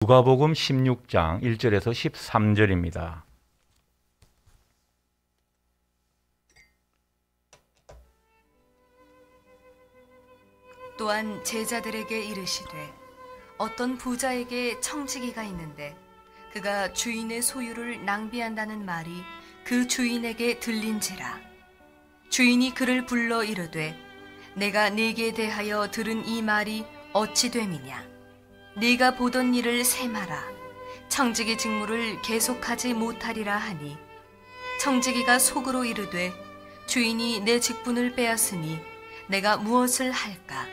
누가복음 16장 1절에서 13절입니다. 또한 제자들에게 이르시되 어떤 부자에게 청지기가 있는데 그가 주인의 소유를 낭비한다는 말이 그 주인에게 들린지라. 주인이 그를 불러 이르되 내가 네게 대하여 들은 이 말이 어찌 됨이냐. 네가 보던 일을 세마라. 청지기 직무를 계속하지 못하리라 하니, 청지기가 속으로 이르되 주인이 내 직분을 빼앗으니 내가 무엇을 할까.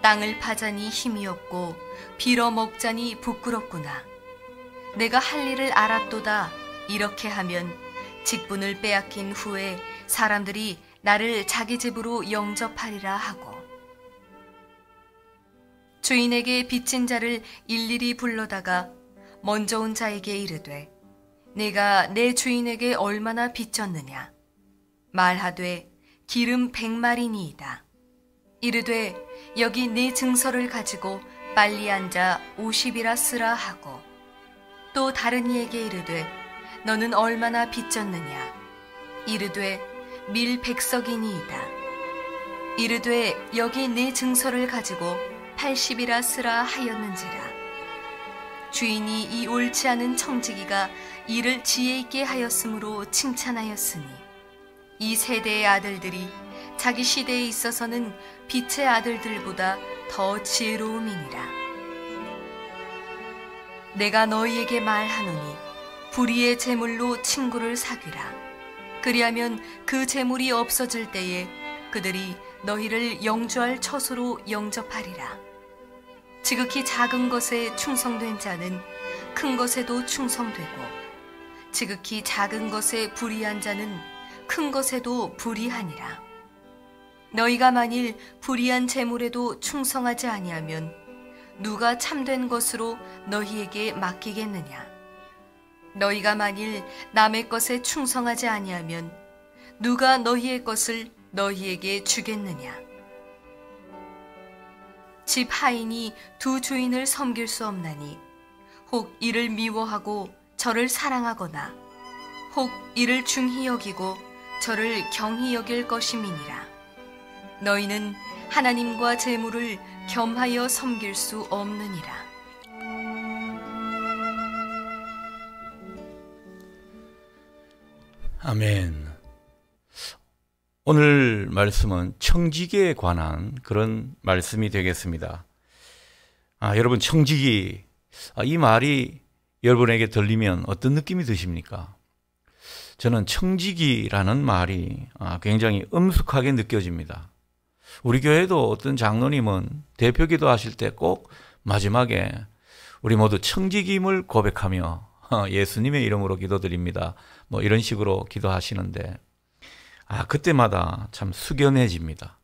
땅을 파자니 힘이 없고 빌어먹자니 부끄럽구나. 내가 할 일을 알았도다. 이렇게 하면 직분을 빼앗긴 후에 사람들이 나를 자기 집으로 영접하리라 하고, 주인에게 빚진 자를 일일이 불러다가 먼저 온 자에게 이르되 내가 내 주인에게 얼마나 빚졌느냐. 말하되 기름 100마리니이다. 이르되 여기 네 증서를 가지고 빨리 앉아 50이라 쓰라 하고, 또 다른 이에게 이르되 너는 얼마나 빚졌느냐. 이르되 밀 100석이니이다. 이르되 여기 네 증서를 가지고 80이라 쓰라 하였는지라. 주인이 이 옳지 않은 청지기가 일을 지혜 있게 하였으므로 칭찬하였으니, 이 세대의 아들들이 자기 시대에 있어서는 빛의 아들들보다 더 지혜로움이니라. 내가 너희에게 말하노니 불의의 재물로 친구를 사귀라. 그리하면 그 재물이 없어질 때에 그들이 너희를 영주할 처소로 영접하리라. 지극히 작은 것에 충성된 자는 큰 것에도 충성되고, 지극히 작은 것에 불의한 자는 큰 것에도 불의하니라. 너희가 만일 불의한 재물에도 충성하지 아니하면 누가 참된 것으로 너희에게 맡기겠느냐. 너희가 만일 남의 것에 충성하지 아니하면 누가 너희의 것을 너희에게 주겠느냐. 집 하인이 두 주인을 섬길 수 없나니, 혹 이를 미워하고 저를 사랑하거나 혹 이를 중히 여기고 저를 경히 여길 것임이니라. 너희는 하나님과 재물을 겸하여 섬길 수 없느니라. 아멘. 오늘 말씀은 청지기에 관한 그런 말씀이 되겠습니다. 여러분, 청지기, 이 말이 여러분에게 들리면 어떤 느낌이 드십니까? 저는 청지기라는 말이 굉장히 엄숙하게 느껴집니다. 우리 교회도 어떤 장로님은 대표기도 하실 때 꼭 마지막에 우리 모두 청지기임을 고백하며 예수님의 이름으로 기도드립니다, 뭐 이런 식으로 기도하시는데, 그때마다 참 숙연해집니다.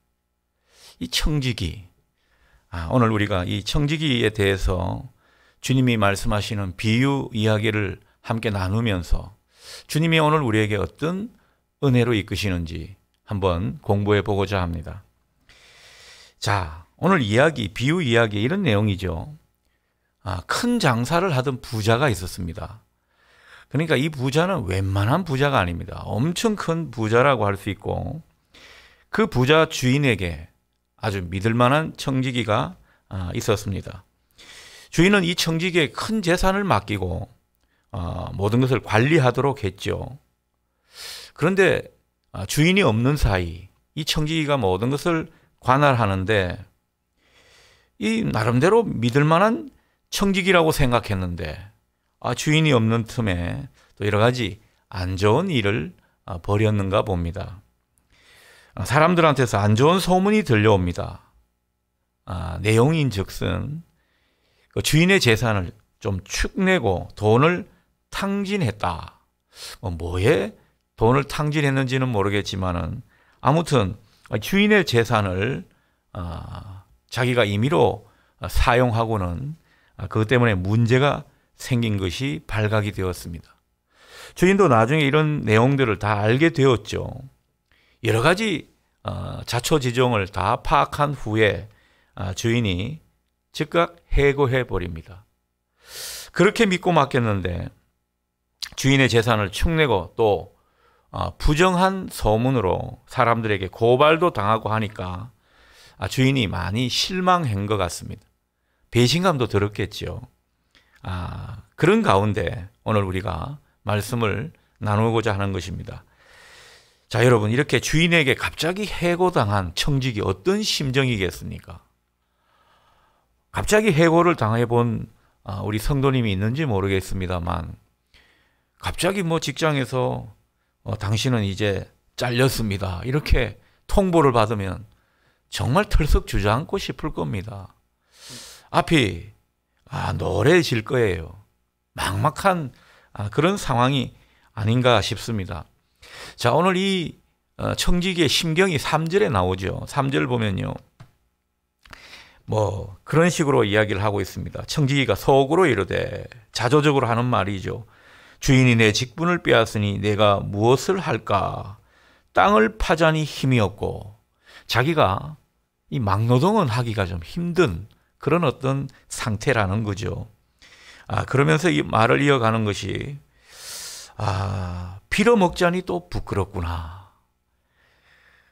이 청지기, 오늘 우리가 이 청지기에 대해서 주님이 말씀하시는 비유 이야기를 함께 나누면서 주님이 오늘 우리에게 어떤 은혜로 이끄시는지 한번 공부해 보고자 합니다. 자, 오늘 이야기, 비유 이야기, 이런 내용이죠. 큰 장사를 하던 부자가 있었습니다. 그러니까 이 부자는 웬만한 부자가 아닙니다. 엄청 큰 부자라고 할 수 있고, 그 부자 주인에게 아주 믿을 만한 청지기가 있었습니다. 주인은 이 청지기에 큰 재산을 맡기고 모든 것을 관리하도록 했죠. 그런데 주인이 없는 사이 이 청지기가 모든 것을 관할하는데, 이 나름대로 믿을 만한 청지기라고 생각했는데 주인이 없는 틈에 또 여러 가지 안 좋은 일을 벌였는가 봅니다. 사람들한테서 안 좋은 소문이 들려옵니다. 내용인즉슨 주인의 재산을 좀 축내고 돈을 탕진했다. 뭐에 돈을 탕진했는지는 모르겠지만은 아무튼 주인의 재산을 자기가 임의로 사용하고는 그것 때문에 문제가 생긴 것이 발각이 되었습니다. 주인도 나중에 이런 내용들을 다 알게 되었죠. 여러 가지 자초지종을 다 파악한 후에 주인이 즉각 해고해 버립니다. 그렇게 믿고 맡겼는데 주인의 재산을 축내고 또 부정한 소문으로 사람들에게 고발도 당하고 하니까 주인이 많이 실망한 것 같습니다. 배신감도 들었겠죠. 그런 가운데 오늘 우리가 말씀을 나누고자 하는 것입니다. 자, 여러분, 이렇게 주인에게 갑자기 해고당한 청직이 어떤 심정이겠습니까? 갑자기 해고를 당해본 우리 성도님이 있는지 모르겠습니다만, 갑자기 직장에서 당신은 이제 잘렸습니다, 이렇게 통보를 받으면 정말 털썩 주저앉고 싶을 겁니다. 앞이 노래질 거예요. 막막한 그런 상황이 아닌가 싶습니다. 자, 오늘 이 청지기의 심경이 3절에 나오죠. 3절 보면요, 그런 식으로 이야기를 하고 있습니다. 청지기가 속으로 이르되, 자조적으로 하는 말이죠. 주인이 내 직분을 빼앗으니 내가 무엇을 할까? 땅을 파자니 힘이 없고, 자기가 이 막노동은 하기가 좀 힘든 그런 어떤 상태라는 거죠. 그러면서 이 말을 이어가는 것이, 빌어먹자니 또 부끄럽구나.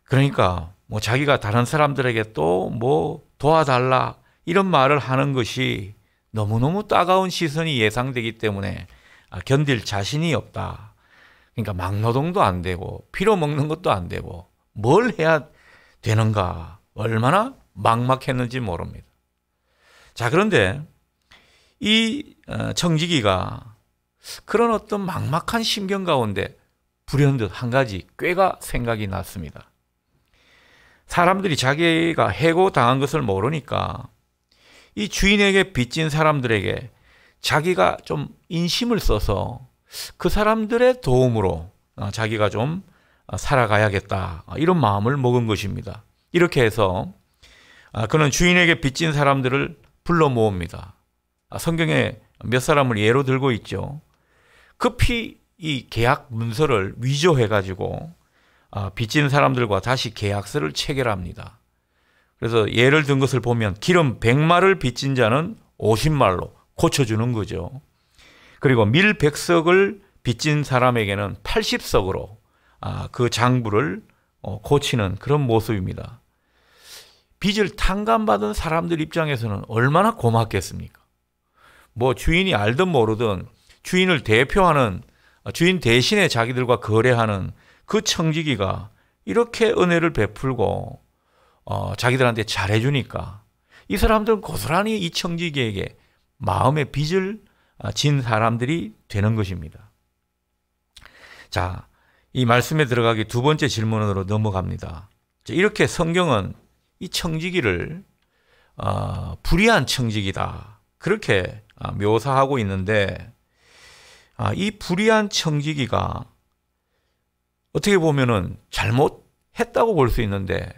그러니까 자기가 다른 사람들에게 또 도와달라 이런 말을 하는 것이 너무너무 따가운 시선이 예상되기 때문에 견딜 자신이 없다. 그러니까 막노동도 안 되고 빌어먹는 것도 안 되고 뭘 해야 되는가, 얼마나 막막했는지 모릅니다. 자, 그런데 이 청지기가 그런 어떤 막막한 심경 가운데 불현듯 한 가지 꾀가 생각이 났습니다. 사람들이 자기가 해고당한 것을 모르니까 이 주인에게 빚진 사람들에게 자기가 좀 인심을 써서 그 사람들의 도움으로 자기가 좀 살아가야겠다, 이런 마음을 먹은 것입니다. 이렇게 해서 그는 주인에게 빚진 사람들을 불러 모읍니다. 성경에 몇 사람을 예로 들고 있죠. 급히 이 계약 문서를 위조해가지고 빚진 사람들과 다시 계약서를 체결합니다. 그래서 예를 든 것을 보면 기름 100마를 빚진 자는 50말로 고쳐주는 거죠. 그리고 밀 100석을 빚진 사람에게는 80석으로 그 장부를 고치는 그런 모습입니다. 빚을 탕감받은 사람들 입장에서는 얼마나 고맙겠습니까? 주인이 알든 모르든 주인을 대표하는, 주인 대신에 자기들과 거래하는 그 청지기가 이렇게 은혜를 베풀고 자기들한테 잘해주니까 이 사람들은 고스란히 이 청지기에게 마음의 빚을 진 사람들이 되는 것입니다. 자, 이 말씀에 들어가기 두 번째 질문으로 넘어갑니다. 이렇게 성경은 이 청지기를 불의한 청지기다, 그렇게 묘사하고 있는데, 이 불의한 청지기가 어떻게 보면은 잘못했다고 볼 수 있는데,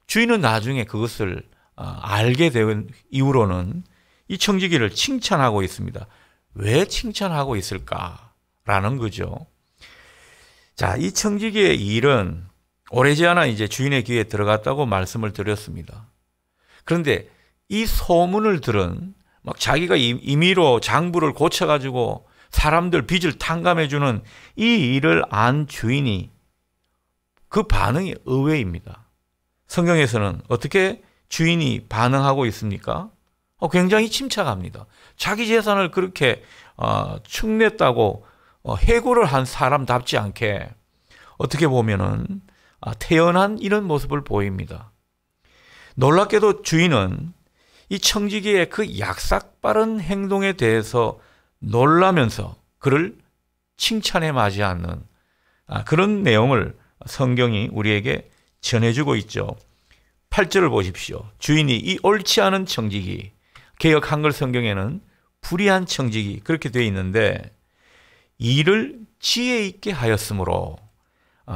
주인은 나중에 그것을 알게 된 이후로는 이 청지기를 칭찬하고 있습니다. 왜 칭찬하고 있을까라는 거죠. 자, 이 청지기의 일은 오래지 않아 이제 주인의 귀에 들어갔다고 말씀을 드렸습니다. 그런데 이 소문을 들은 자기가 임의로 장부를 고쳐가지고 사람들 빚을 탕감해주는 이 일을 안 주인이 그 반응이 의외입니다. 성경에서는 어떻게 주인이 반응하고 있습니까? 굉장히 침착합니다. 자기 재산을 그렇게 축냈다고 해고를 한 사람답지 않게 어떻게 보면은 태연한 이런 모습을 보입니다. 놀랍게도 주인은 이 청지기의 그 약삭빠른 행동에 대해서 놀라면서 그를 칭찬해 마지 않는 그런 내용을 성경이 우리에게 전해주고 있죠. 8절을 보십시오. 주인이 이 옳지 않은 청지기, 개역 한글 성경에는 불의한 청지기 그렇게 되어 있는데, 이를 지혜 있게 하였으므로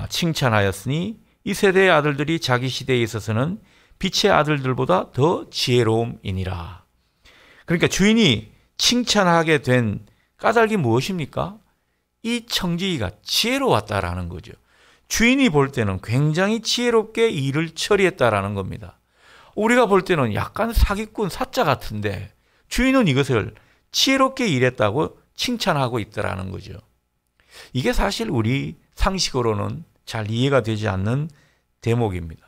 칭찬하였으니 이 세대의 아들들이 자기 시대에 있어서는 빛의 아들들보다 더 지혜로움이니라. 그러니까 주인이 칭찬하게 된 까닭이 무엇입니까? 이 청지기가 지혜로웠다라는 거죠. 주인이 볼 때는 굉장히 지혜롭게 일을 처리했다라는 겁니다. 우리가 볼 때는 약간 사기꾼 사자 같은데 주인은 이것을 지혜롭게 일했다고 칭찬하고 있더라는 거죠. 이게 사실 우리 상식으로는 잘 이해가 되지 않는 대목입니다.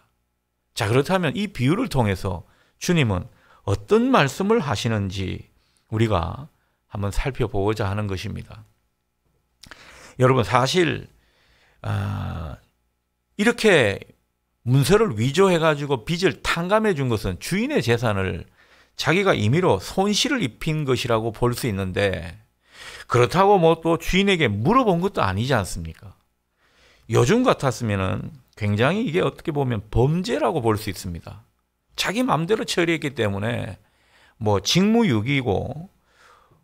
자, 그렇다면 이 비유를 통해서 주님은 어떤 말씀을 하시는지 우리가 한번 살펴보고자 하는 것입니다. 여러분, 사실 이렇게 문서를 위조해가지고 빚을 탕감해 준 것은 주인의 재산을 자기가 임의로 손실을 입힌 것이라고 볼 수 있는데, 그렇다고 뭐 또 주인에게 물어본 것도 아니지 않습니까? 요즘 같았으면은 굉장히 이게 어떻게 보면 범죄라고 볼 수 있습니다. 자기 마음대로 처리했기 때문에 뭐 직무유기고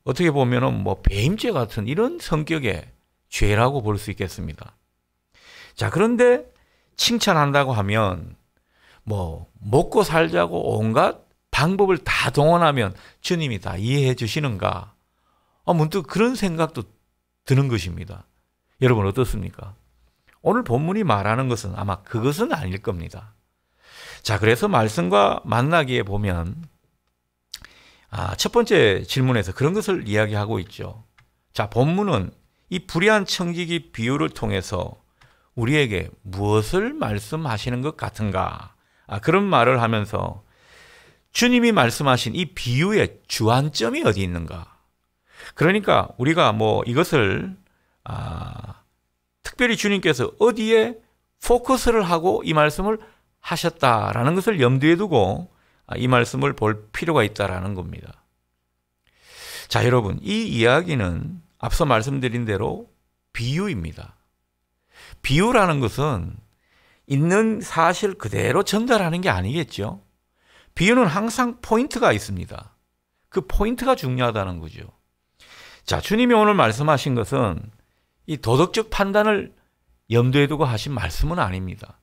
어떻게 보면은 뭐 배임죄 같은 이런 성격의 죄라고 볼 수 있겠습니다. 자, 그런데 칭찬한다고 하면 뭐 먹고 살자고 온갖 방법을 다 동원하면 주님이 다 이해해 주시는가? 문득 그런 생각도 드는 것입니다. 여러분 어떻습니까? 오늘 본문이 말하는 것은 아마 그것은 아닐 겁니다. 자, 그래서 말씀과 만나기에 보면 첫 번째 질문에서 그런 것을 이야기하고 있죠. 자, 본문은 이 불의한 청지기 비유를 통해서 우리에게 무엇을 말씀하시는 것 같은가? 그런 말을 하면서 주님이 말씀하신 이 비유의 주안점이 어디 있는가? 그러니까 우리가 뭐 이것을 특별히 주님께서 어디에 포커스를 하고 이 말씀을 하셨다라는 것을 염두에 두고 이 말씀을 볼 필요가 있다라는 겁니다. 자, 여러분, 이 이야기는 앞서 말씀드린 대로 비유입니다. 비유라는 것은 있는 사실 그대로 전달하는 게 아니겠죠. 비유는 항상 포인트가 있습니다. 그 포인트가 중요하다는 거죠. 자, 주님이 오늘 말씀하신 것은 이 도덕적 판단을 염두에 두고 하신 말씀은 아닙니다.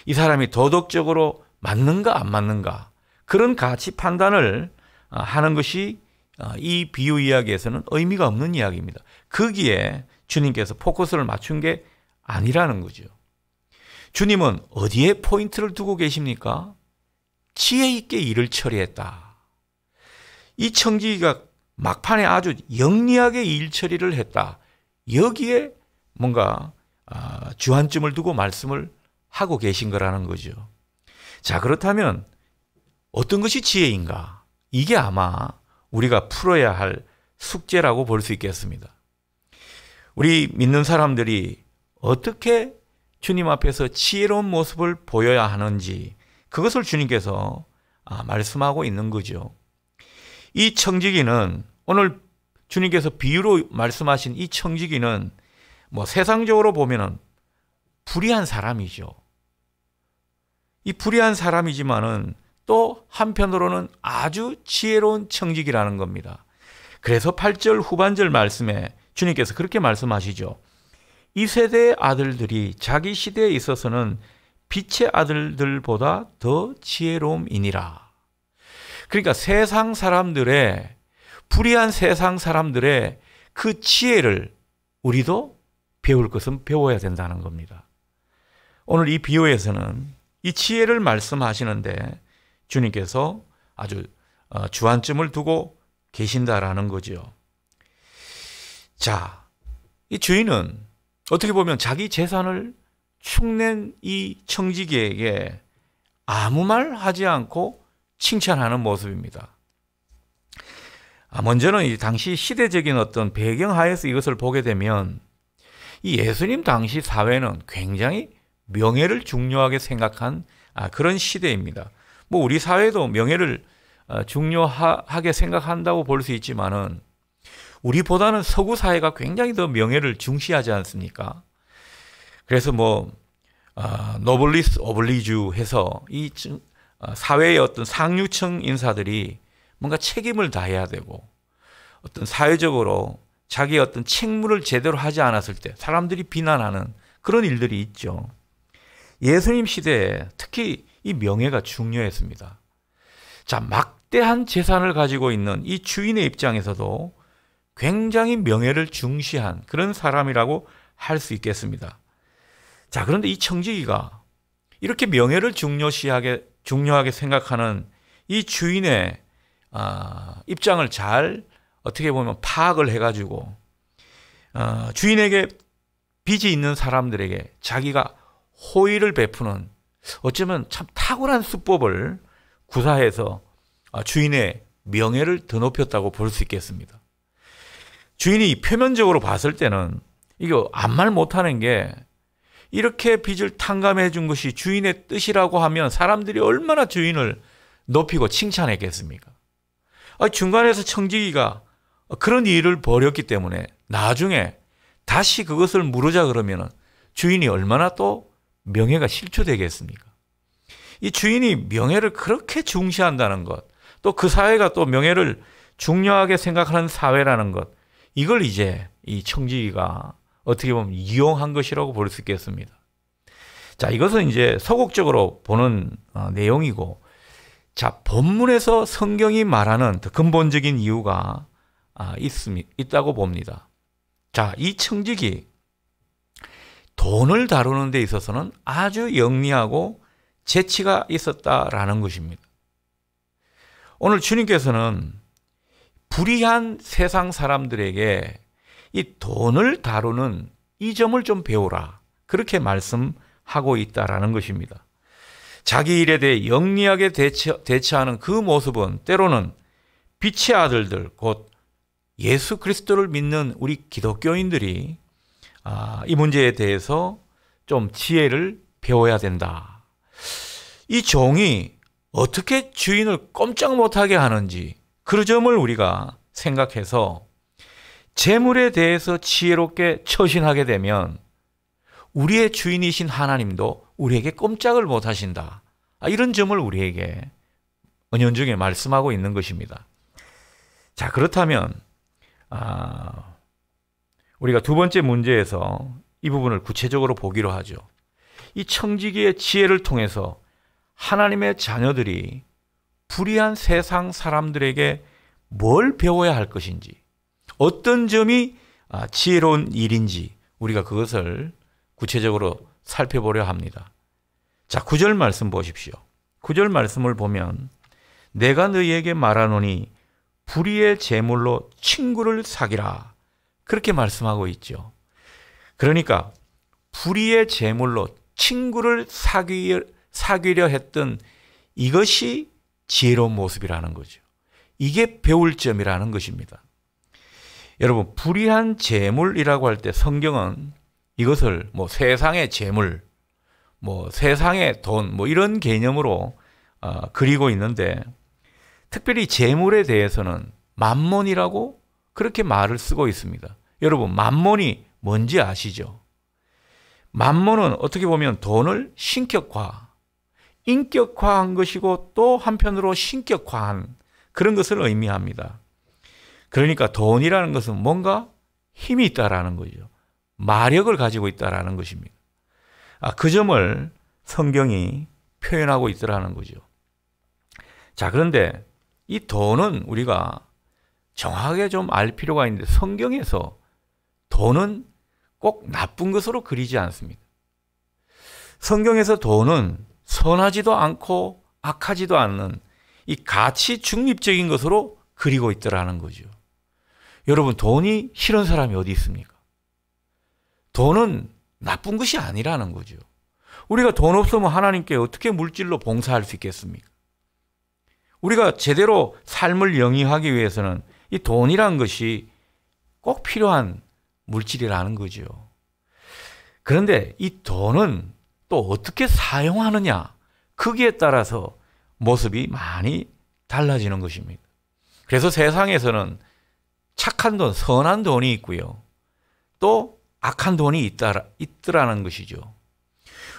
이 사람이 도덕적으로 맞는가 안 맞는가 그런 가치 판단을 하는 것이 이 비유 이야기에서는 의미가 없는 이야기입니다. 거기에 주님께서 포커스를 맞춘 게 아니라는 거죠. 주님은 어디에 포인트를 두고 계십니까? 지혜 있게 일을 처리했다. 이 청지기가 막판에 아주 영리하게 일 처리를 했다. 여기에 뭔가 주안점을 두고 말씀을 하고 계신 거라는 거죠. 자, 그렇다면 어떤 것이 지혜인가? 이게 아마 우리가 풀어야 할 숙제라고 볼 수 있겠습니다. 우리 믿는 사람들이 어떻게 주님 앞에서 지혜로운 모습을 보여야 하는지 그것을 주님께서 말씀하고 있는 거죠. 이 청지기는 오늘 주님께서 비유로 말씀하신 이 청지기는 뭐 세상적으로 보면은 불의한 사람이죠. 이 불의한 사람이지만은 또 한편으로는 아주 지혜로운 청지기라는 겁니다. 그래서 8절 후반절 말씀에 주님께서 그렇게 말씀하시죠. 이 세대의 아들들이 자기 시대에 있어서는 빛의 아들들보다 더 지혜로움이니라. 그러니까 세상 사람들의 불의한 세상 사람들의 그 지혜를 우리도 배울 것은 배워야 된다는 겁니다. 오늘 이 비유에서는 이 지혜를 말씀하시는데 주님께서 아주 주안점을 두고 계신다라는 거죠. 자, 이 주인은 어떻게 보면 자기 재산을 축낸 이 청지기에게 아무 말 하지 않고 칭찬하는 모습입니다. 먼저는 이 당시 시대적인 어떤 배경하에서 이것을 보게 되면 이 예수님 당시 사회는 굉장히 명예를 중요하게 생각한 그런 시대입니다. 뭐 우리 사회도 명예를 중요하게 생각한다고 볼 수 있지만은 우리보다는 서구 사회가 굉장히 더 명예를 중시하지 않습니까? 그래서 뭐 노블리스 오블리주 해서 이 사회의 어떤 상류층 인사들이 뭔가 책임을 다해야 되고 어떤 사회적으로 자기의 어떤 책무를 제대로 하지 않았을 때 사람들이 비난하는 그런 일들이 있죠. 예수님 시대에 특히 이 명예가 중요했습니다. 자, 막대한 재산을 가지고 있는 이 주인의 입장에서도 굉장히 명예를 중시한 그런 사람이라고 할 수 있겠습니다. 자, 그런데 이 청지기가 이렇게 명예를 중요하게 생각하는 이 주인의 입장을 잘 어떻게 보면 파악을 해가지고 주인에게 빚이 있는 사람들에게 자기가 호의를 베푸는 어쩌면 참 탁월한 수법을 구사해서 주인의 명예를 더 높였다고 볼 수 있겠습니다. 주인이 표면적으로 봤을 때는 이거 아무 말 못하는 게 이렇게 빚을 탕감해 준 것이 주인의 뜻이라고 하면 사람들이 얼마나 주인을 높이고 칭찬했겠습니까? 중간에서 청지기가 그런 일을 벌였기 때문에 나중에 다시 그것을 물으자 그러면 주인이 얼마나 또 명예가 실추되겠습니까? 이 주인이 명예를 그렇게 중시한다는 것, 또 그 사회가 또 명예를 중요하게 생각하는 사회라는 것, 이걸 이제 이 청지기가 어떻게 보면 이용한 것이라고 볼 수 있겠습니다. 자, 이것은 이제 소극적으로 보는 내용이고, 자, 본문에서 성경이 말하는 더 근본적인 이유가 있다고 봅니다. 자, 이 청지기, 돈을 다루는 데 있어서는 아주 영리하고 재치가 있었다라는 것입니다. 오늘 주님께서는 불의한 세상 사람들에게 이 돈을 다루는 이 점을 좀 배우라, 그렇게 말씀하고 있다라는 것입니다. 자기 일에 대해 영리하게 대처하는 그 모습은 때로는 빛의 아들들, 곧 예수 그리스도를 믿는 우리 기독교인들이 이 문제에 대해서 좀 지혜를 배워야 된다. 이 종이 어떻게 주인을 꼼짝 못하게 하는지 그 점을 우리가 생각해서 재물에 대해서 지혜롭게 처신하게 되면 우리의 주인이신 하나님도 우리에게 꼼짝을 못하신다. 이런 점을 우리에게 은연중에 말씀하고 있는 것입니다. 자, 그렇다면 우리가 두 번째 문제에서 이 부분을 구체적으로 보기로 하죠. 이 청지기의 지혜를 통해서 하나님의 자녀들이 불의한 세상 사람들에게 뭘 배워야 할 것인지, 어떤 점이 지혜로운 일인지 우리가 그것을 구체적으로 살펴보려 합니다. 자, 9절 말씀 보십시오. 9절 말씀을 보면 내가 너희에게 말하노니 불의의 제물로 친구를 사귀라, 그렇게 말씀하고 있죠. 그러니까 불의의 제물로 친구를 사귀려 했던 이것이 지혜로운 모습이라는 거죠. 이게 배울 점이라는 것입니다. 여러분, 불의한 재물이라고 할 때 성경은 이것을 세상의 재물, 세상의 돈, 이런 개념으로 그리고 있는데, 특별히 재물에 대해서는 만몬이라고 그렇게 말을 쓰고 있습니다. 여러분, 만몬이 뭔지 아시죠? 만몬은 어떻게 보면 돈을 신격화, 인격화한 것이고 또 한편으로 신격화한 그런 것을 의미합니다. 그러니까 돈이라는 것은 뭔가 힘이 있다라는 거죠. 마력을 가지고 있다라는 것입니다. 그 점을 성경이 표현하고 있더라는 거죠. 자, 그런데 이 돈은 우리가 정확하게 좀 알 필요가 있는데, 성경에서 돈은 꼭 나쁜 것으로 그리지 않습니다. 성경에서 돈은 선하지도 않고 악하지도 않는 이 가치 중립적인 것으로 그리고 있더라는 거죠. 여러분, 돈이 싫은 사람이 어디 있습니까? 돈은 나쁜 것이 아니라는 거죠. 우리가 돈 없으면 하나님께 어떻게 물질로 봉사할 수 있겠습니까? 우리가 제대로 삶을 영위하기 위해서는 이 돈이라는 것이 꼭 필요한 물질이라는 거죠. 그런데 이 돈은 또 어떻게 사용하느냐, 거기에 따라서 모습이 많이 달라지는 것입니다. 그래서 세상에서는 착한 돈, 선한 돈이 있고요, 또 악한 돈이 있더라는 것이죠.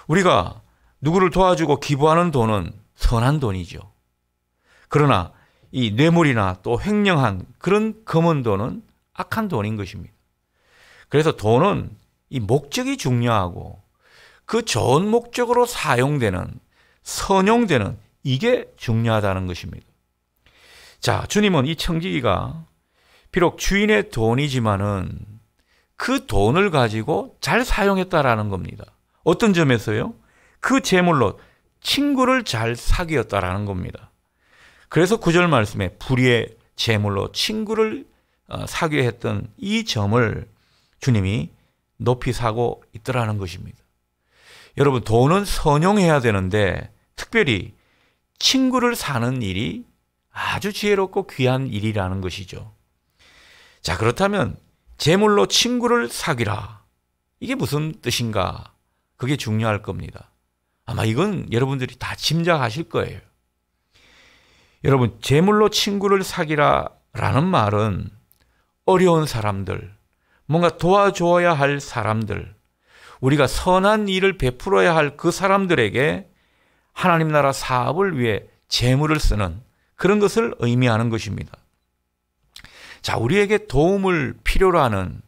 우리가 누구를 도와주고 기부하는 돈은 선한 돈이죠. 그러나 이 뇌물이나 또 횡령한 그런 검은 돈은 악한 돈인 것입니다. 그래서 돈은 이 목적이 중요하고 그 좋은 목적으로 사용되는, 선용되는, 이게 중요하다는 것입니다. 자, 주님은 이 청지기가 비록 주인의 돈이지만은 그 돈을 가지고 잘 사용했다라는 겁니다. 어떤 점에서요? 그 재물로 친구를 잘 사귀었다라는 겁니다. 그래서 9절 말씀에 불의의 재물로 친구를 사귀어 했던 이 점을 주님이 높이 사고 있더라는 것입니다. 여러분, 돈은 선용해야 되는데 특별히 친구를 사는 일이 아주 지혜롭고 귀한 일이라는 것이죠. 자, 그렇다면 재물로 친구를 사귀라. 이게 무슨 뜻인가? 그게 중요할 겁니다. 아마 이건 여러분들이 다 짐작하실 거예요. 여러분, 재물로 친구를 사귀라라는 말은 어려운 사람들, 뭔가 도와줘야 할 사람들, 우리가 선한 일을 베풀어야 할 그 사람들에게 하나님 나라 사업을 위해 재물을 쓰는 그런 것을 의미하는 것입니다. 자, 우리에게 도움을 필요로 하는,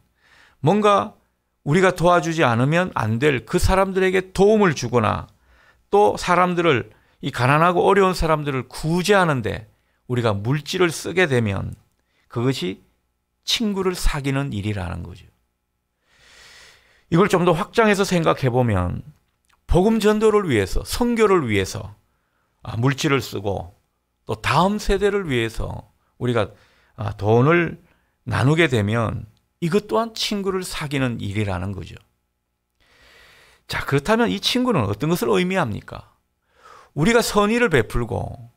뭔가 우리가 도와주지 않으면 안 될 그 사람들에게 도움을 주거나 또 사람들을, 이 가난하고 어려운 사람들을 구제하는데 우리가 물질을 쓰게 되면 그것이 친구를 사귀는 일이라는 거죠. 이걸 좀 더 확장해서 생각해 보면 복음 전도를 위해서, 선교를 위해서 물질을 쓰고 또 다음 세대를 위해서 우리가 돈을 나누게 되면 이것 또한 친구를 사귀는 일이라는 거죠. 자, 그렇다면 이 친구는 어떤 것을 의미합니까? 우리가 선의를 베풀고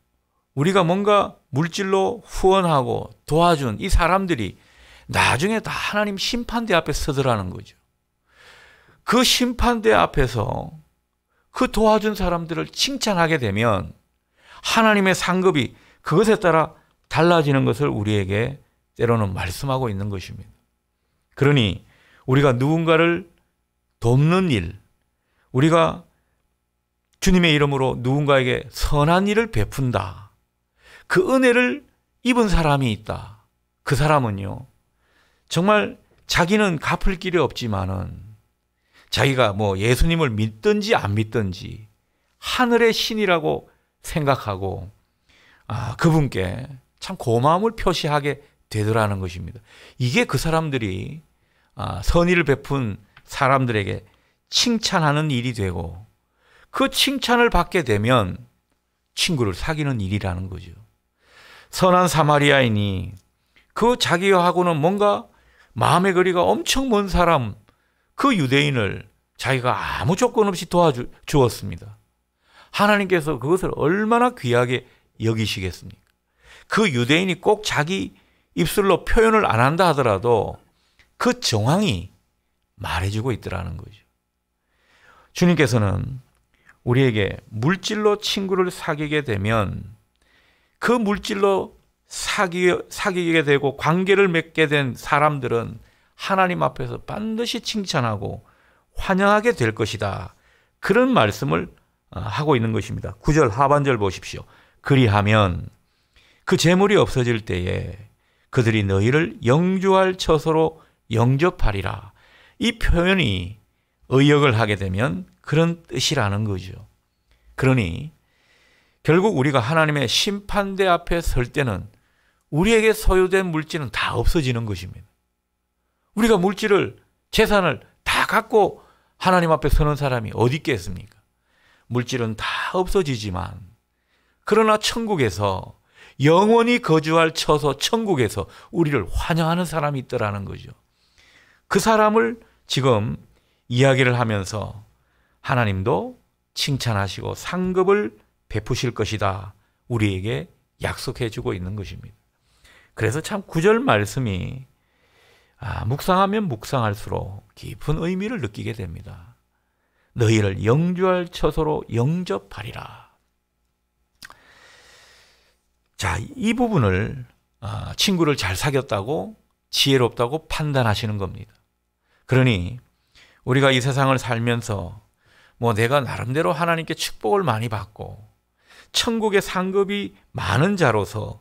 우리가 뭔가 물질로 후원하고 도와준 이 사람들이 나중에 다 하나님 심판대 앞에 서더라는 거죠. 그 심판대 앞에서 그 도와준 사람들을 칭찬하게 되면 하나님의 상급이 그것에 따라 달라지는 것을 우리에게 때로는 말씀하고 있는 것입니다. 그러니 우리가 누군가를 돕는 일, 우리가 주님의 이름으로 누군가에게 선한 일을 베푼다. 그 은혜를 입은 사람이 있다. 그 사람은요, 정말 자기는 갚을 길이 없지만은 자기가 뭐 예수님을 믿든지 안 믿든지 하늘의 신이라고 생각하고 그분께 참 고마움을 표시하게 되더라는 것입니다. 이게 그 사람들이 선의를 베푼 사람들에게 칭찬하는 일이 되고 그 칭찬을 받게 되면 친구를 사귀는 일이라는 거죠. 선한 사마리아인이 그 자기하고는 뭔가 마음의 거리가 엄청 먼 사람, 그 유대인을 자기가 아무 조건 없이 도와주었습니다. 하나님께서 그것을 얼마나 귀하게 여기시겠습니까? 그 유대인이 꼭 자기 입술로 표현을 안 한다 하더라도 그 정황이 말해주고 있더라는 거죠. 주님께서는 우리에게 물질로 친구를 사귀게 되면 그 물질로 사귀게 되고 관계를 맺게 된 사람들은 하나님 앞에서 반드시 칭찬하고 환영하게 될 것이다. 그런 말씀을 하고 있는 것입니다. 9절 하반절 보십시오. 그리하면 그 재물이 없어질 때에 그들이 너희를 영주할 처소로 영접하리라. 이 표현이 의역을 하게 되면 그런 뜻이라는 거죠. 그러니 결국 우리가 하나님의 심판대 앞에 설 때는 우리에게 소유된 물질은 다 없어지는 것입니다. 우리가 물질을, 재산을 다 갖고 하나님 앞에 서는 사람이 어디 있겠습니까? 물질은 다 없어지지만 그러나 천국에서 영원히 거주할 처소 천국에서 우리를 환영하는 사람이 있더라는 거죠. 그 사람을 지금 이야기를 하면서 하나님도 칭찬하시고 상급을 베푸실 것이다. 우리에게 약속해 주고 있는 것입니다. 그래서 참 9절 말씀이 묵상하면 묵상할수록 깊은 의미를 느끼게 됩니다. 너희를 영주할 처소로 영접하리라. 자, 이 부분을 친구를 잘 사귀었다고 지혜롭다고 판단하시는 겁니다. 그러니 우리가 이 세상을 살면서 뭐 내가 나름대로 하나님께 축복을 많이 받고 천국의 상급이 많은 자로서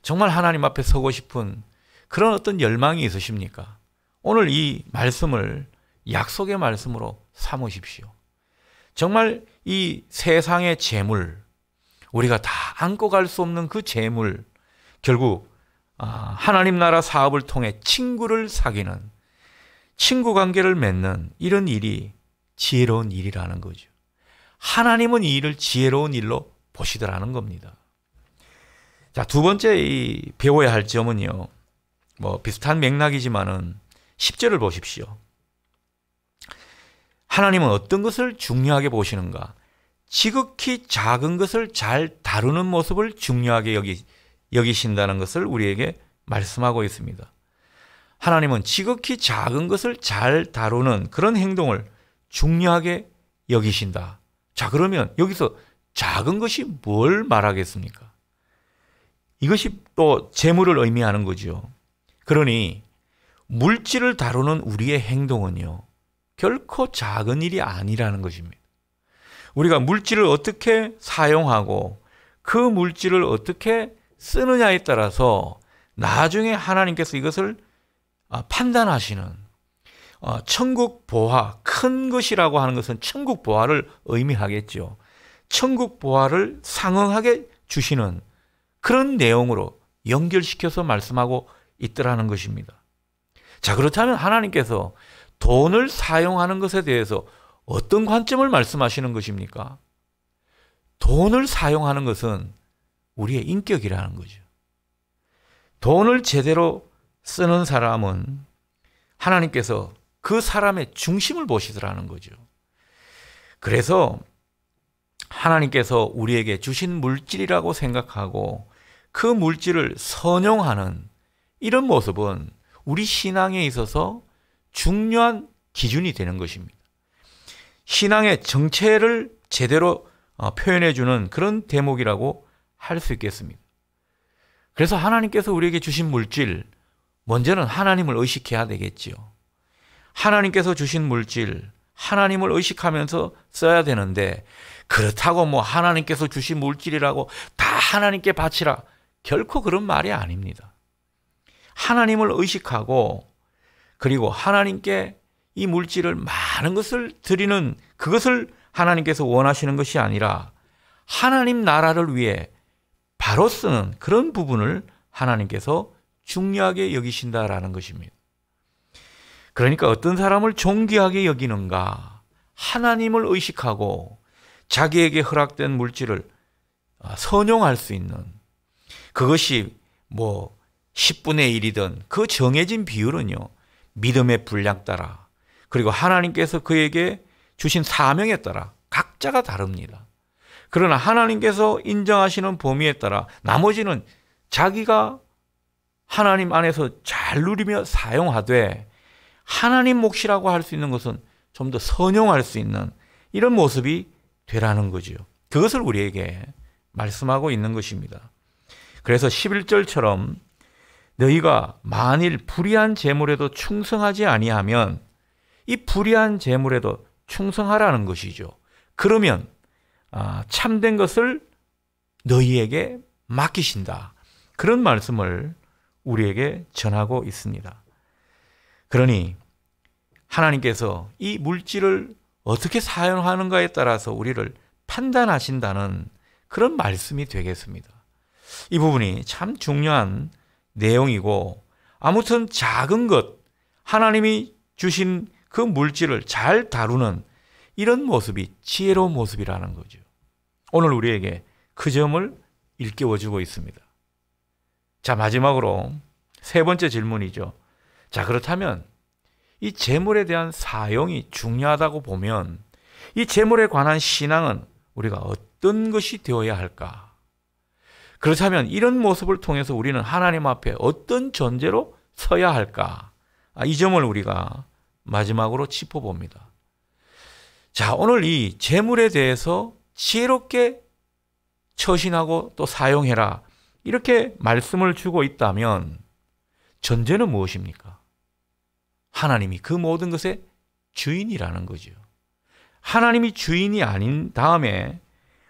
정말 하나님 앞에 서고 싶은 그런 어떤 열망이 있으십니까? 오늘 이 말씀을 약속의 말씀으로 삼으십시오. 정말 이 세상의 재물, 우리가 다 안고 갈 수 없는 그 재물, 결국 하나님 나라 사업을 통해 친구를 사귀는, 친구 관계를 맺는 이런 일이 지혜로운 일이라는 거죠. 하나님은 이 일을 지혜로운 일로 보시더라는 겁니다. 자, 두 번째 배워야 할 점은요, 뭐 비슷한 맥락이지만은 10절을 보십시오. 하나님은 어떤 것을 중요하게 보시는가? 지극히 작은 것을 잘 다루는 모습을 중요하게 여기신다는 것을 우리에게 말씀하고 있습니다. 하나님은 지극히 작은 것을 잘 다루는 그런 행동을 중요하게 여기신다. 자, 그러면 여기서 작은 것이 뭘 말하겠습니까? 이것이 또 재물을 의미하는 거죠. 그러니 물질을 다루는 우리의 행동은요, 결코 작은 일이 아니라는 것입니다. 우리가 물질을 어떻게 사용하고 그 물질을 어떻게 쓰느냐에 따라서 나중에 하나님께서 이것을 판단하시는 천국 보화, 큰 것이라고 하는 것은 천국 보화를 의미하겠죠. 천국 보화를 상응하게 주시는 그런 내용으로 연결시켜서 말씀하고 있더라는 것입니다. 자, 그렇다면 하나님께서 돈을 사용하는 것에 대해서 어떤 관점을 말씀하시는 것입니까? 돈을 사용하는 것은 우리의 인격이라는 거죠. 돈을 제대로 쓰는 사람은 하나님께서 그 사람의 중심을 보시더라는 거죠. 그래서 하나님께서 우리에게 주신 물질이라고 생각하고 그 물질을 선용하는 이런 모습은 우리 신앙에 있어서 중요한 기준이 되는 것입니다. 신앙의 정체를 제대로 표현해주는 그런 대목이라고 할 수 있겠습니다. 그래서 하나님께서 우리에게 주신 물질, 먼저는 하나님을 의식해야 되겠지요. 하나님께서 주신 물질, 하나님을 의식하면서 써야 되는데, 그렇다고 뭐 하나님께서 주신 물질이라고 다 하나님께 바치라, 결코 그런 말이 아닙니다. 하나님을 의식하고 그리고 하나님께 이 물질을 많은 것을 드리는 그것을 하나님께서 원하시는 것이 아니라 하나님 나라를 위해 바로 쓰는 그런 부분을 하나님께서 중요하게 여기신다라는 것입니다. 그러니까 어떤 사람을 존귀하게 여기는가? 하나님을 의식하고 자기에게 허락된 물질을 선용할 수 있는, 그것이 뭐 10분의 1이든 그 정해진 비율은요, 믿음의 분량 따라 그리고 하나님께서 그에게 주신 사명에 따라 각자가 다릅니다. 그러나 하나님께서 인정하시는 범위에 따라 나머지는 자기가 하나님 안에서 잘 누리며 사용하되 하나님 몫이라고 할 수 있는 것은 좀 더 선용할 수 있는 이런 모습이 되라는 거죠. 그것을 우리에게 말씀하고 있는 것입니다. 그래서 11절처럼 너희가 만일 불의한 재물에도 충성하지 아니하면 이 불의한 재물에도 충성하라는 것이죠. 그러면 참된 것을 너희에게 맡기신다. 그런 말씀을 우리에게 전하고 있습니다. 그러니 하나님께서 이 물질을 어떻게 사용하는가에 따라서 우리를 판단하신다는 그런 말씀이 되겠습니다. 이 부분이 참 중요한 내용이고, 아무튼 작은 것, 하나님이 주신 그 물질을 잘 다루는 이런 모습이 지혜로운 모습이라는 거죠. 오늘 우리에게 그 점을 일깨워주고 있습니다. 자, 마지막으로 세 번째 질문이죠. 자, 그렇다면 이 재물에 대한 사용이 중요하다고 보면 이 재물에 관한 신앙은 우리가 어떤 것이 되어야 할까? 그렇다면 이런 모습을 통해서 우리는 하나님 앞에 어떤 존재로 서야 할까? 이 점을 우리가 마지막으로 짚어봅니다. 자, 오늘 이 재물에 대해서 지혜롭게 처신하고 또 사용해라, 이렇게 말씀을 주고 있다면 전제는 무엇입니까? 하나님이 그 모든 것의 주인이라는 거죠. 하나님이 주인이 아닌 다음에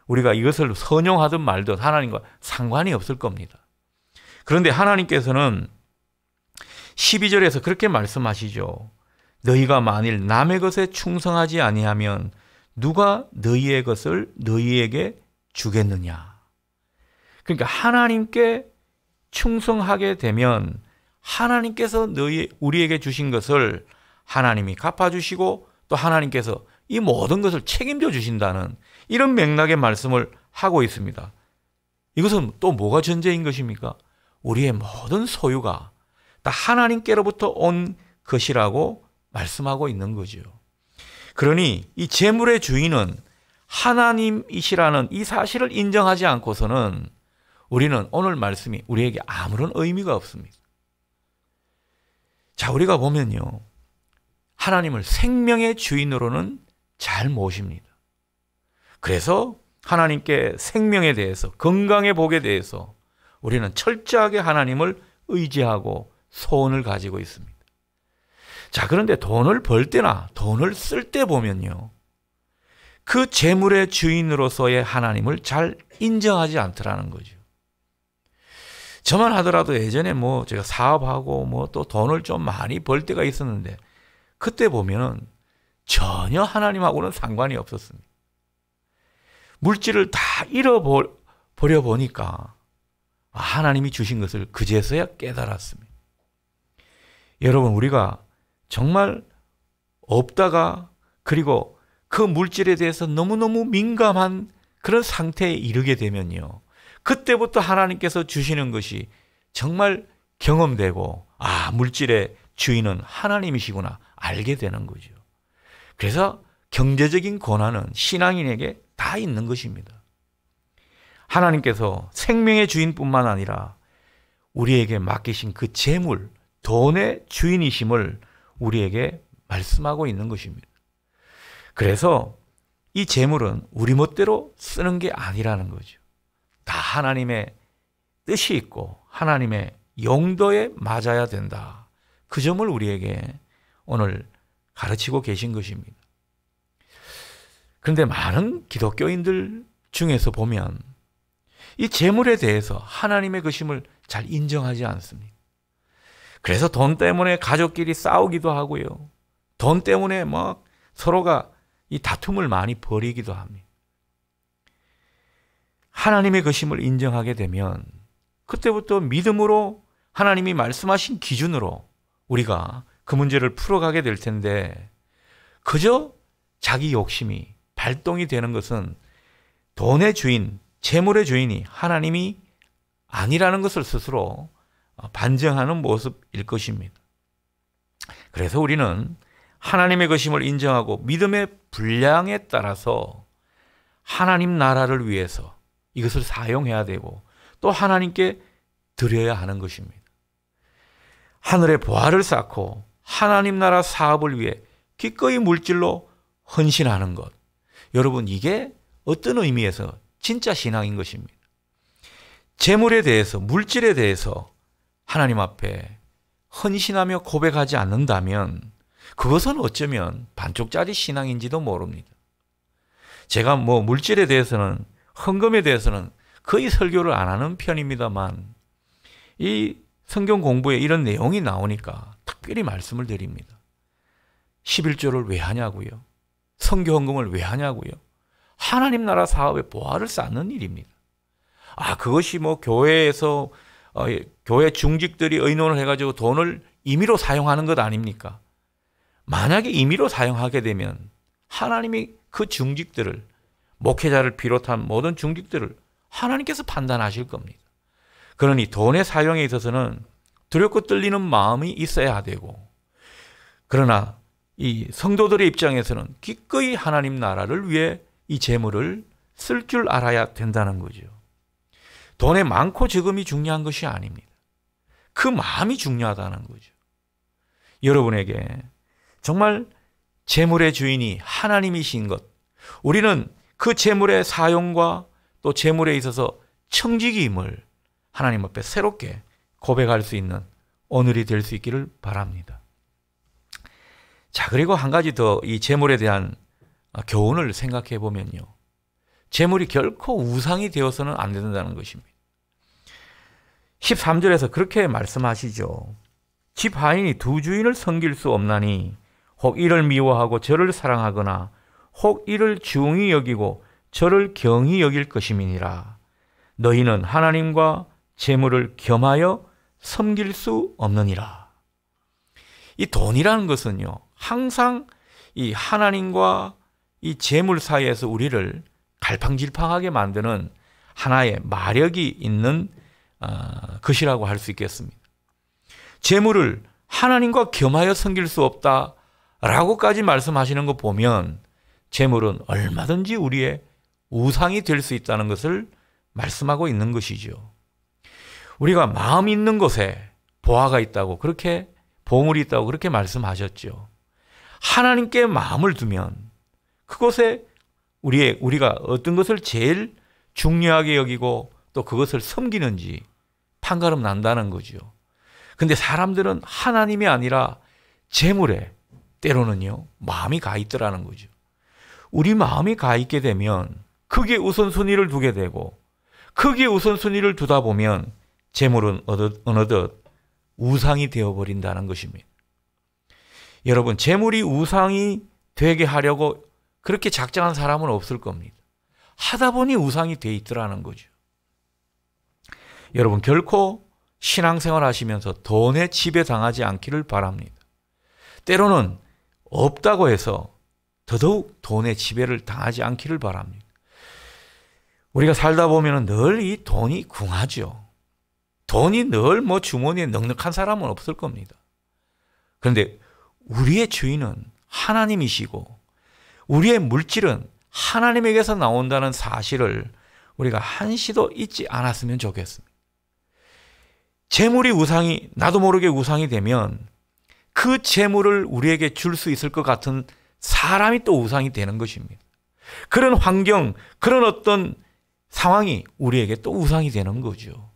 우리가 이것을 선용하든 말든 하나님과 상관이 없을 겁니다. 그런데 하나님께서는 12절에서 그렇게 말씀하시죠. 너희가 만일 남의 것에 충성하지 아니하면 누가 너희의 것을 너희에게 주겠느냐. 그러니까 하나님께 충성하게 되면 하나님께서 우리에게 주신 것을 하나님이 갚아주시고 또 하나님께서 이 모든 것을 책임져 주신다는 이런 맥락의 말씀을 하고 있습니다. 이것은 또 뭐가 전제인 것입니까? 우리의 모든 소유가 다 하나님께로부터 온 것이라고 말씀하고 있는 거죠. 그러니 이 재물의 주인은 하나님이시라는 이 사실을 인정하지 않고서는 우리는 오늘 말씀이 우리에게 아무런 의미가 없습니다. 자, 우리가 보면요, 하나님을 생명의 주인으로는 잘 모십니다. 그래서 하나님께 생명에 대해서, 건강의 복에 대해서 우리는 철저하게 하나님을 의지하고 소원을 가지고 있습니다. 자, 그런데 돈을 벌 때나 돈을 쓸 때 보면요, 그 재물의 주인으로서의 하나님을 잘 인정하지 않더라는 거죠. 저만 하더라도 예전에 제가 사업하고 또 돈을 좀 많이 벌 때가 있었는데, 그때 보면은 전혀 하나님하고는 상관이 없었습니다. 물질을 다 잃어버려 보니까 하나님이 주신 것을 그제서야 깨달았습니다. 여러분, 우리가 정말 없다가 그리고 그 물질에 대해서 너무너무 민감한 그런 상태에 이르게 되면요, 그때부터 하나님께서 주시는 것이 정말 경험되고, 물질의 주인은 하나님이시구나 알게 되는 거죠. 그래서 경제적인 고난은 신앙인에게 다 있는 것입니다. 하나님께서 생명의 주인뿐만 아니라 우리에게 맡기신 그 재물, 돈의 주인이심을 우리에게 말씀하고 있는 것입니다. 그래서 이 재물은 우리 멋대로 쓰는 게 아니라는 거죠. 다 하나님의 뜻이 있고 하나님의 용도에 맞아야 된다. 그 점을 우리에게 오늘 가르치고 계신 것입니다. 그런데 많은 기독교인들 중에서 보면 이 재물에 대해서 하나님의 것임을 잘 인정하지 않습니다. 그래서 돈 때문에 가족끼리 싸우기도 하고요. 돈 때문에 서로가 이 다툼을 많이 벌이기도 합니다. 하나님의 것임을 인정하게 되면 그때부터 믿음으로 하나님이 말씀하신 기준으로 우리가 그 문제를 풀어가게 될 텐데, 그저 자기 욕심이 발동이 되는 것은 돈의 주인, 재물의 주인이 하나님이 아니라는 것을 스스로 반증하는 모습일 것입니다. 그래서 우리는 하나님의 것임을 인정하고 믿음의 분량에 따라서 하나님 나라를 위해서 이것을 사용해야 되고 또 하나님께 드려야 하는 것입니다. 하늘의 보화를 쌓고 하나님 나라 사업을 위해 기꺼이 물질로 헌신하는 것, 여러분, 이게 어떤 의미에서 진짜 신앙인 것입니다. 재물에 대해서, 물질에 대해서 하나님 앞에 헌신하며 고백하지 않는다면 그것은 어쩌면 반쪽짜리 신앙인지도 모릅니다. 제가 물질에 대해서는, 헌금에 대해서는 거의 설교를 안 하는 편입니다만 이 성경 공부에 이런 내용이 나오니까 특별히 말씀을 드립니다. 11조를 왜 하냐고요? 선교 헌금을 왜 하냐고요? 하나님 나라 사업에 보화를 쌓는 일입니다. 그것이 교회에서 교회 중직들이 의논을 해가지고 돈을 임의로 사용하는 것 아닙니까? 만약에 임의로 사용하게 되면 하나님이 그 중직들을, 목회자를 비롯한 모든 중직들을 하나님께서 판단하실 겁니다. 그러니 돈의 사용에 있어서는 두렵고 떨리는 마음이 있어야 되고, 그러나 이 성도들의 입장에서는 기꺼이 하나님 나라를 위해 이 재물을 쓸 줄 알아야 된다는 거죠. 돈의 많고 적음이 중요한 것이 아닙니다. 그 마음이 중요하다는 거죠. 여러분에게 정말 재물의 주인이 하나님이신 것, 우리는 그 재물의 사용과 또 재물에 있어서 청지기임을 하나님 앞에 새롭게 고백할 수 있는 오늘이 될 수 있기를 바랍니다. 자, 그리고 한 가지 더 이 재물에 대한 교훈을 생각해 보면요, 재물이 결코 우상이 되어서는 안 된다는 것입니다. 13절에서 그렇게 말씀하시죠. 집 하인이 두 주인을 섬길 수 없나니 혹 이를 미워하고 저를 사랑하거나 혹 이를 중히 여기고 저를 경히 여길 것임이니라. 너희는 하나님과 재물을 겸하여 섬길 수 없느니라. 이 돈이라는 것은요, 항상 이 하나님과 이 재물 사이에서 우리를 갈팡질팡하게 만드는 하나의 마력이 있는 것이라고 할 수 있겠습니다. 재물을 하나님과 겸하여 섬길 수 없다라고까지 말씀하시는 거 보면 재물은 얼마든지 우리의 우상이 될 수 있다는 것을 말씀하고 있는 것이죠. 우리가 마음 있는 곳에 보화가 있다고, 그렇게 보물이 있다고 그렇게 말씀하셨죠. 하나님께 마음을 두면 그곳에 우리가 어떤 것을 제일 중요하게 여기고 또 그것을 섬기는지 판가름 난다는 거죠. 근데 사람들은 하나님이 아니라 재물에 때로는요 마음이 가 있더라는 거죠. 우리 마음이 가 있게 되면 거기에 우선순위를 두게 되고, 거기에 우선순위를 두다 보면 재물은 어느덧 우상이 되어버린다는 것입니다. 여러분, 재물이 우상이 되게 하려고 그렇게 작정한 사람은 없을 겁니다. 하다 보니 우상이 돼 있더라는 거죠. 여러분, 결코 신앙생활 하시면서 돈에 지배당하지 않기를 바랍니다. 때로는 없다고 해서 더더욱 돈의 지배를 당하지 않기를 바랍니다. 우리가 살다 보면 늘 이 돈이 궁하죠. 돈이 늘 주머니에 넉넉한 사람은 없을 겁니다. 그런데 우리의 주인은 하나님이시고 우리의 물질은 하나님에게서 나온다는 사실을 우리가 한시도 잊지 않았으면 좋겠습니다. 재물이 우상이, 나도 모르게 우상이 되면 그 재물을 우리에게 줄 수 있을 것 같은 사람이 또 우상이 되는 것입니다. 그런 환경, 그런 어떤 상황이 우리에게 또 우상이 되는 거죠.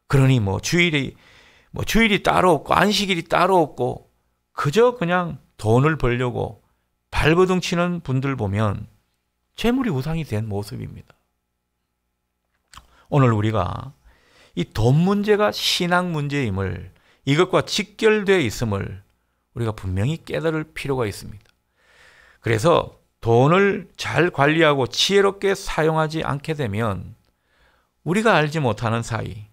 그러니 주일이 따로 없고 안식일이 따로 없고 그저 그냥 돈을 벌려고 발버둥 치는 분들 보면 재물이 우상이 된 모습입니다. 오늘 우리가 이 돈 문제가 신앙 문제임을, 이것과 직결되어 있음을 우리가 분명히 깨달을 필요가 있습니다. 그래서 돈을 잘 관리하고 지혜롭게 사용하지 않게 되면 우리가 알지 못하는 사이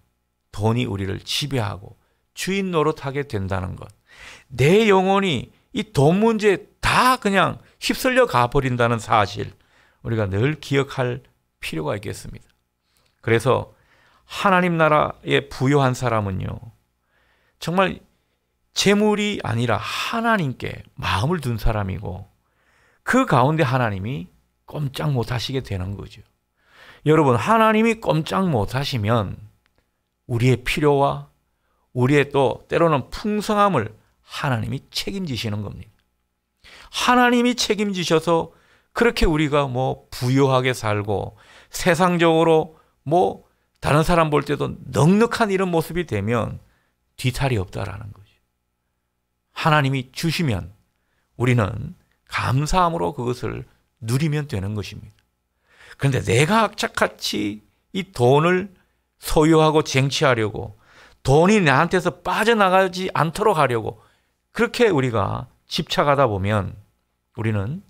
돈이 우리를 지배하고 주인 노릇하게 된다는 것, 내 영혼이 이 돈 문제에 다 그냥 휩쓸려 가버린다는 사실, 우리가 늘 기억할 필요가 있겠습니다. 그래서 하나님 나라에 부요한 사람은요, 정말 재물이 아니라 하나님께 마음을 둔 사람이고 그 가운데 하나님이 꼼짝 못하시게 되는 거죠. 여러분, 하나님이 꼼짝 못하시면 우리의 필요와 우리의 또 때로는 풍성함을 하나님이 책임지시는 겁니다. 하나님이 책임지셔서 그렇게 우리가 부유하게 살고 세상적으로 다른 사람 볼 때도 넉넉한 이런 모습이 되면 뒤탈이 없다라는 거죠. 하나님이 주시면 우리는 감사함으로 그것을 누리면 되는 것입니다. 그런데 내가 악착같이 이 돈을 소유하고 쟁취하려고, 돈이 나한테서 빠져나가지 않도록 하려고 그렇게 우리가 집착하다 보면 우리는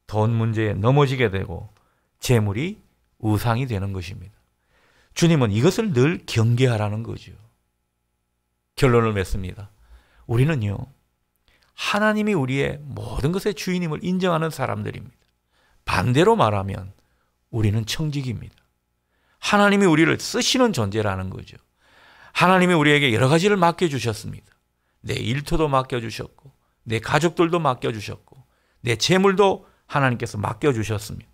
돈 문제에 넘어지게 되고 재물이 우상이 되는 것입니다. 주님은 이것을 늘 경계하라는 거죠. 결론을 맺습니다. 우리는요, 하나님이 우리의 모든 것의 주인임을 인정하는 사람들입니다. 반대로 말하면 우리는 청직입니다. 하나님이 우리를 쓰시는 존재라는 거죠. 하나님이 우리에게 여러 가지를 맡겨주셨습니다. 내 일터도 맡겨주셨고, 내 가족들도 맡겨주셨고, 내 재물도 하나님께서 맡겨주셨습니다.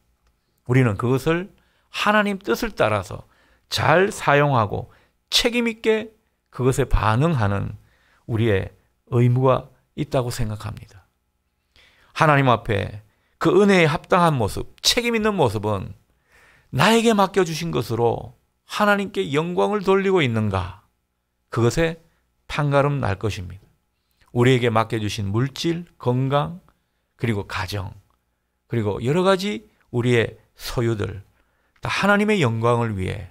우리는 그것을 하나님 뜻을 따라서 잘 사용하고 책임있게 그것에 반응하는 우리의 의무가 있다고 생각합니다. 하나님 앞에 그 은혜에 합당한 모습, 책임 있는 모습은 나에게 맡겨주신 것으로 하나님께 영광을 돌리고 있는가, 그것에 판가름 날 것입니다. 우리에게 맡겨주신 물질, 건강, 그리고 가정, 그리고 여러 가지 우리의 소유들 다 하나님의 영광을 위해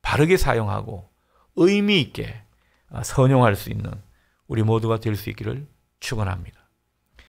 바르게 사용하고 의미 있게 선용할 수 있는 우리 모두가 될 수 있기를 축원합니다.